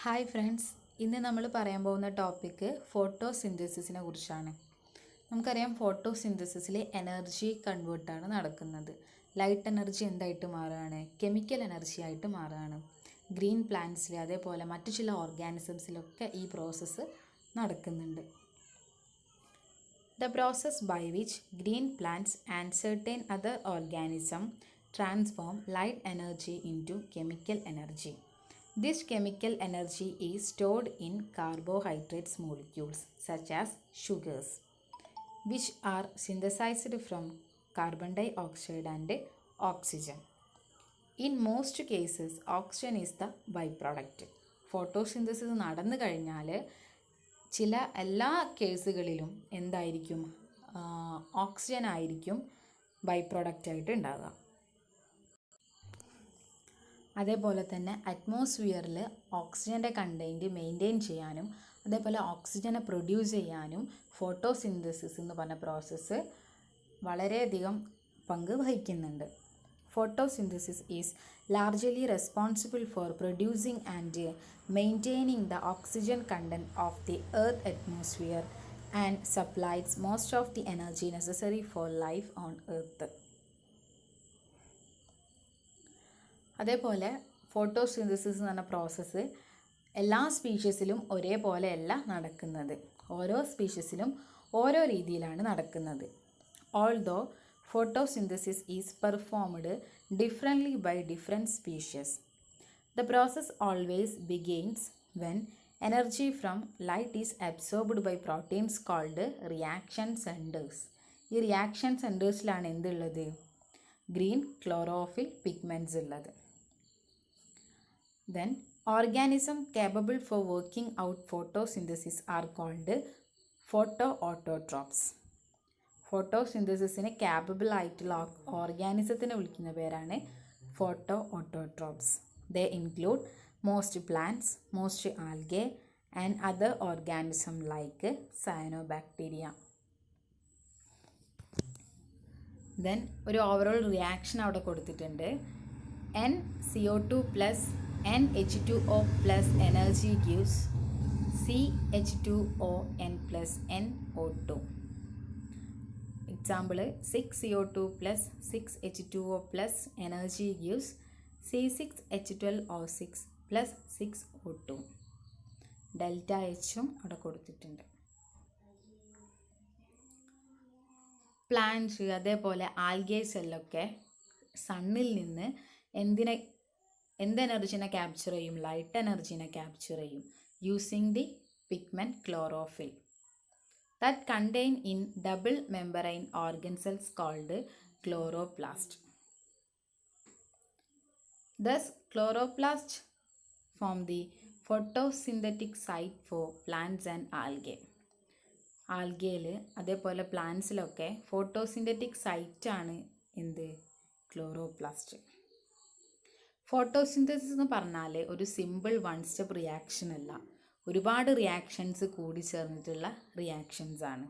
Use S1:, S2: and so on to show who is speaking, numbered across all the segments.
S1: Hi friends, ഇന്ന് നമ്മൾ പറയാൻ പോകുന്ന ടോപ്പിക്ക് ഫോട്ടോസിന്തസിസിനെ കുറിച്ചാണ്. നമുക്കറിയാം ഫോട്ടോസിന്തസിസിൽ എനർജി കൺവേർട്ടാണ് നടക്കുന്നത്. ലൈറ്റ് എനർജി എന്തായിട്ട് മാറുകയാണ്? കെമിക്കൽ എനർജി ആയിട്ട് മാറുകയാണ്. ഗ്രീൻ പ്ലാന്റ്സിൽ അതേപോലെ മറ്റു ചില ഓർഗാനിസംസിലൊക്കെ ഈ പ്രോസസ്സ് നടക്കുന്നുണ്ട്. The process by which green plants and certain other organisms transform light energy into chemical energy. This chemical energy is stored in carbohydrates molecules such as sugars, which are synthesized from carbon dioxide and oxygen. In most cases, oxygen is the byproduct. Photosynthesis നടന്നു കഴിഞ്ഞാൽ എല്ലാ കേസുകളിലും എന്തായിരിക്കും? Oxygen ആയിരിക്കും by product ആയിട്ട് ഉണ്ടാകുക. അതേപോലെ തന്നെ അറ്റ്മോസ്ഫിയറിൽ ഓക്സിജൻ്റെ കണ്ടൻറ്റ് മെയിൻറ്റെയിൻ ചെയ്യാനും അതേപോലെ ഓക്സിജനെ പ്രൊഡ്യൂസ് ചെയ്യാനും ഫോട്ടോസിന്തസിസ് എന്ന് പറഞ്ഞ പ്രോസസ്സ് വളരെയധികം പങ്ക് വഹിക്കുന്നുണ്ട്. Photosynthesis is largely responsible for producing and maintaining the oxygen content of the Earth's atmosphere and supplies most of the energy necessary for life on Earth. അതേപോലെ photosynthesis എന്ന് പറഞ്ഞ പ്രോസസ്സ് എല്ലാ സ്പീഷീസിലും ഒരേപോലെയല്ല നടക്കുന്നത്. ഓരോ സ്പീഷീസിലും ഓരോ രീതിയിലാണ് നടക്കുന്നത്. Although photosynthesis is performed differently by different species, the process always begins when energy from light is absorbed by proteins called reaction centers. ഈ റിയാക്ഷൻ സെൻറ്റേഴ്സിലാണ് എന്തുള്ളത്? ഗ്രീൻ ക്ലോറോഫിൽ പിഗ്മെൻറ്റ്സ് ഉള്ളത്. Then organisms capable for working out photosynthesis are called photoautotrophs. ഫോട്ടോസിന്തസിസിന് capable ആയിട്ടുള്ള ഓർഗാനിസത്തിനെ വിളിക്കുന്ന പേരാണ് photo autotrophs. They include most plants, most algae and other organism like cyanobacteria. Then ഒരു overall reaction അവിടെ കൊടുത്തിട്ടുണ്ട്. NCO2 plus NH2O plus energy gives CH2ON plus NO2. Example, 6CO2 plus 6H2O plus energy gives C6H12O6 plus 6O2. Delta എച്ചും അവിടെ കൊടുത്തിട്ടുണ്ട്. Plants അതേപോലെ algae സെല്ലൊക്കെ സണ്ണിൽ നിന്ന് എന്ത് എനർജിനെ ക്യാപ്ചർ ചെയ്യും? ലൈറ്റ് എനർജിനെ ക്യാപ്ചർ ചെയ്യും using the pigment chlorophyll that contain in double membrane organ cells called chloroplast. Thus, chloroplasts form the photosynthetic site for plants and algae. ആൽഗയിൽ അതേപോലെ പ്ലാന്റ്സിലൊക്കെ ഫോട്ടോസിന്തറ്റിക് സൈറ്റാണ് എന്ത്? ക്ലോറോപ്ലാസ്റ്റ്. ഫോട്ടോസിന്തസിസ് എന്ന് പറഞ്ഞാൽ ഒരു സിമ്പിൾ വൺ സ്റ്റെപ്പ് റിയാക്ഷൻ അല്ല, ഒരുപാട് reactions കൂടി ചേർന്നിട്ടുള്ള reactions ആണ്.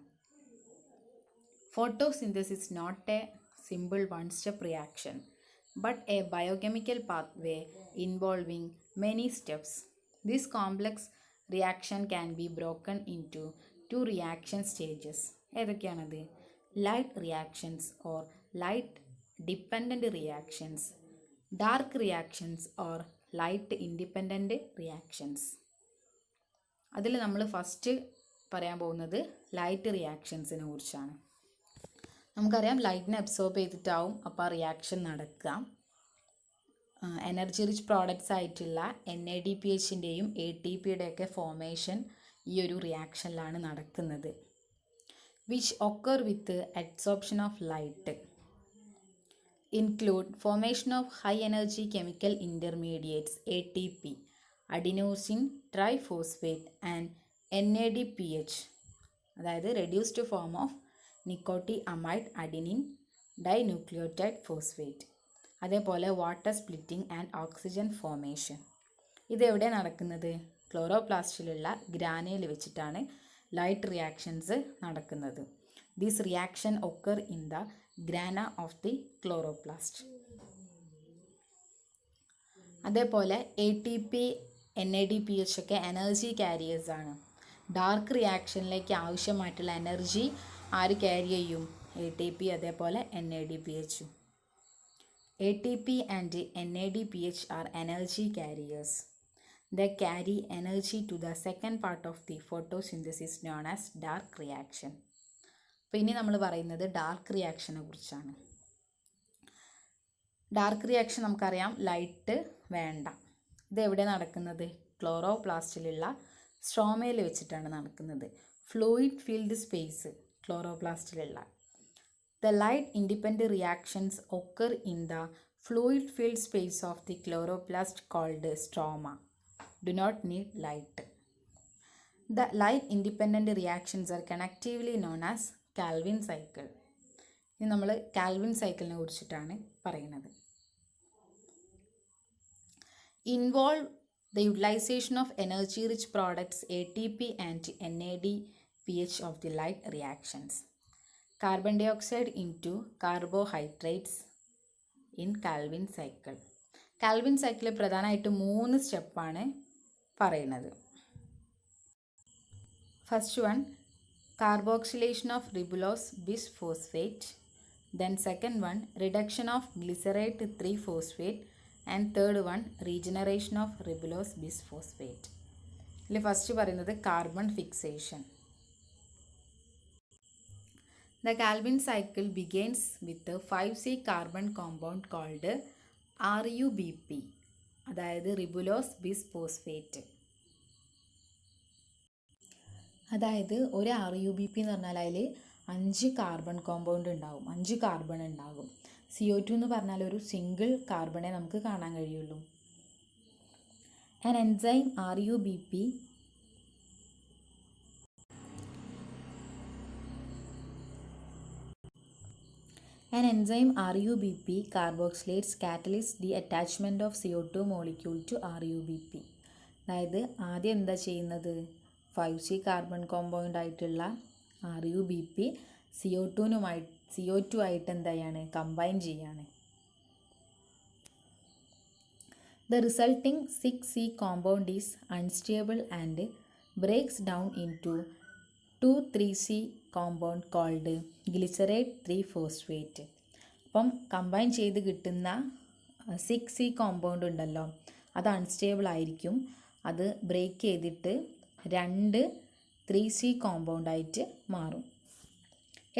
S1: Photosynthesis not a simple one step reaction but a biochemical pathway involving many steps. This complex reaction can be broken in two reaction stages. ഏതൊക്കെയാണത്? Light reactions or light dependent reactions, dark reactions or light independent reactions. അതിൽ നമ്മൾ first പറയാൻ പോകുന്നത് light റിയാക്ഷൻസിനെ കുറിച്ചാണ്. നമുക്കറിയാം ലൈറ്റിനെ absorb ചെയ്തിട്ടാവും അപ്പോൾ ആ reaction നടക്കുക. എനർജി റിച്ച് പ്രോഡക്റ്റ്സ് ആയിട്ടുള്ള NADPHൻ്റെയും ATPയുടെയൊക്കെ ഫോർമേഷൻ ഈ ഒരു റിയാക്ഷനിലാണ് നടക്കുന്നത്. Which occur with absorption of light include formation of high energy chemical intermediates ATP, adenosine triphosphate and NADPH, അതായത് reduced form of nicotinamide adenine dinucleotide phosphate. അതേപോലെ water splitting and oxygen formation. ഇതെവിടെ നടക്കുന്നത്? ക്ലോറോപ്ലാസ്റ്റിലുള്ള ഗ്രാനയിൽ വെച്ചിട്ടാണ് light reactions നടക്കുന്നത്. This reaction occur in the grana of the chloroplast. അതേപോലെ ATP NADPH ഒക്കെ എനർജി കാരിയേഴ്സ് ആണ്. ഡാർക്ക് റിയാക്ഷനിലേക്ക് ആവശ്യമായിട്ടുള്ള എനർജി ആര് ക്യാരി ചെയ്യും? ATP അതേപോലെ NADPH. ATP and NADPH are energy carriers. They carry energy to the second part of the photosynthesis known as dark reaction. അപ്പോൾ ഇനി നമ്മൾ പറയുന്നത് ഡാർക്ക് റിയാക്ഷനെ കുറിച്ചാണ്. ഡാർക്ക് റിയാക്ഷൻ നമുക്കറിയാം, ലൈറ്റ് വേണ്ട. ഇതെവിടെ നടക്കുന്നത്? ക്ലോറോപ്ലാസ്റ്റിലുള്ള സ്ട്രോമയിൽ വെച്ചിട്ടാണ് നടക്കുന്നത്. ഫ്ലൂയിഡ് ഫീൽഡ് സ്പേസ് ക്ലോറോപ്ലാസ്റ്റിലുള്ള. The light independent reactions occur in the fluid filled space of the chloroplast called stroma. Do not need light. The light independent reactions are connectively known as Calvin cycle. ഇനി നമ്മൾ Calvin സൈക്കിളിനെ കുറിച്ചിട്ടാണ് പറയുന്നത്. Involve the utilization of energy rich products ATP and NADPH of the light reactions. Carbon dioxide into carbohydrates in Calvin cycle. Calvin സൈക്കിളിൽ പ്രധാനമായിട്ട് 3 സ്റ്റെപ്പാണ് പറയുന്നത്. First one, carboxylation of ribulose bisphosphate. Then second one, reduction of glycerate 3-phosphate. And third one, regeneration of ribulose bisphosphate. ഇതിൽ first പറയുന്നത് carbon fixation. The Calvin cycle begins with a 5C carbon compound called RUBP, അതായത് ribulose bisphosphate. അതായത് ഒരു RUBP എന്ന് പറഞ്ഞാൽ അതിൽ 5 carbon compound ഉണ്ടാവും, 5 carbon ഉണ്ടാകും. CO2 എന്ന് പറഞ്ഞാൽ ഒരു സിംഗിൾ കാർബണേ നമുക്ക് കാണാൻ കഴിയുള്ളൂ. An enzyme RUBP carboxylates catalysts the attachment of CO2 molecule to RUBP. അതായത് ആദ്യം എന്താ ചെയ്യുന്നത്? 5C കാർബൺ കോമ്പൗണ്ട് ആയിട്ടുള്ള RUBP CO2 ആയിട്ട് എന്താണ് കമ്പൈൻ ചെയ്യാണ്. The resulting 6C compound is unstable and breaks down into 2,3C compound called glycerate 3-phosphate. അപ്പം combine ചെയ്ത് കിട്ടുന്ന 6C കോമ്പൗണ്ട് ഉണ്ടല്ലോ, അത് അൺസ്റ്റേബിൾ ആയിരിക്കും. അത് ബ്രേക്ക് ചെയ്തിട്ട് 2 3C കോമ്പൗണ്ടായിട്ട് മാറും.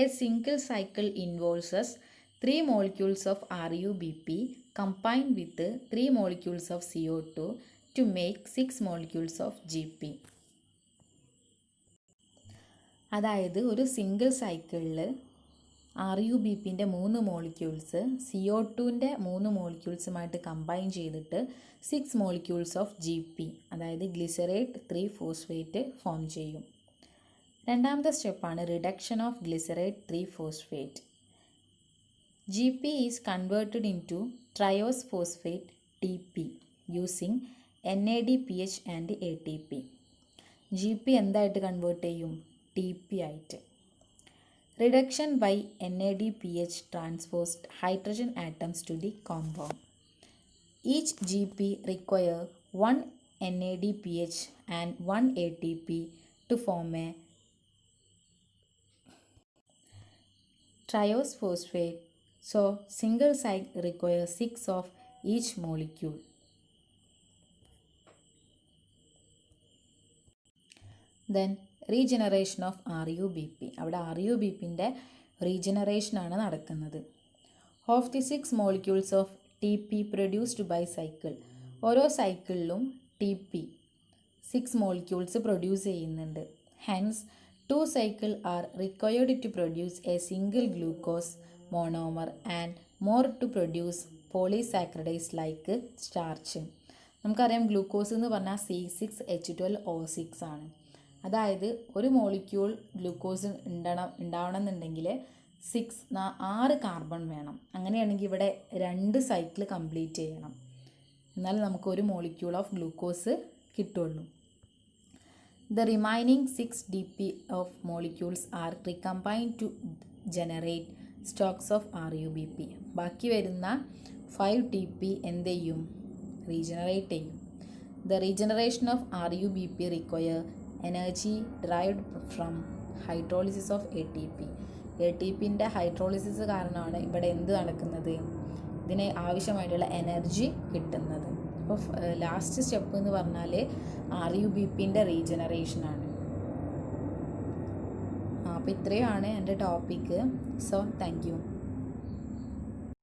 S1: A single cycle involves 3 molecules of RUBP combined with 3 molecules of CO2 to make 6 molecules of GP. അതായത് ഒരു സിംഗിൾ സൈക്കിളിൽ RUBPൻ്റെ 3 മോളിക്യൂൾസ് CO2ൻ്റെ 3 മോളിക്യൂൾസുമായിട്ട് കമ്പൈൻ ചെയ്തിട്ട് 6 മോളിക്യൂൾസ് ഓഫ് GP, അതായത് ഗ്ലിസറേറ്റ് 3-phosphate ഫോം ചെയ്യും. രണ്ടാമത്തെ സ്റ്റെപ്പാണ് reduction of glycerate 3-phosphate. GP is converted in to triose phosphate TP using NADPH and ATP. GP എന്തായിട്ട് convert ചെയ്യും? TP ആയിട്ട്. Reduction by NADPH transfers hydrogen atoms to the compound. Each GP require 1 NADPH and 1 ATP to form a triose phosphate, so single site requires 6 of each molecule. Then regeneration of RUBP. അവിടെ RUBPൻ്റെ റീജനറേഷനാണ് നടക്കുന്നത്. Of the 6 molecules of TP produced by cycle, ഓരോ സൈക്കിളിലും TP 6 molecules produce ചെയ്യുന്നുണ്ട്. Hence 2 cycles are required to produce a single glucose monomer and more to produce polysaccharides like starch. നമുക്കറിയാം glucose എന്ന് പറഞ്ഞാൽ C6H12O6 ആണ്. അതായത് ഒരു മോളിക്യൂൾ ഗ്ലൂക്കോസ് ഉണ്ടാവണമെന്നുണ്ടെങ്കിൽ 6 കാർബൺ വേണം. അങ്ങനെയാണെങ്കിൽ ഇവിടെ 2 സൈക്കിൾ കംപ്ലീറ്റ് ചെയ്യണം, എന്നാൽ നമുക്ക് ഒരു മോളിക്യൂൾ ഓഫ് ഗ്ലൂക്കോസ് കിട്ടുള്ളൂ. The remaining 6 DP of molecules are recombined to generate stocks of RUBP. ബാക്കി വരുന്ന 5 TP എന്ത് ചെയ്യും? റീജനറേറ്റ് ചെയ്യും. The regeneration of RUBP require energy derived from hydrolysis of ATP. ATPൻ്റെ ഹൈഡ്രോളിസിസ് കാരണമാണ് ഇവിടെ എന്ത് നടക്കുന്നത്, ഇതിന് ആവശ്യമായിട്ടുള്ള എനർജി കിട്ടുന്നത്. അപ്പോൾ ലാസ്റ്റ് സ്റ്റെപ്പ് എന്ന് പറഞ്ഞാൽ RUBPൻ്റെ റീജനറേഷനാണ്. അപ്പോൾ ഇത്രയുമാണ് എൻ്റെ ടോപ്പിക്ക്. So thank you.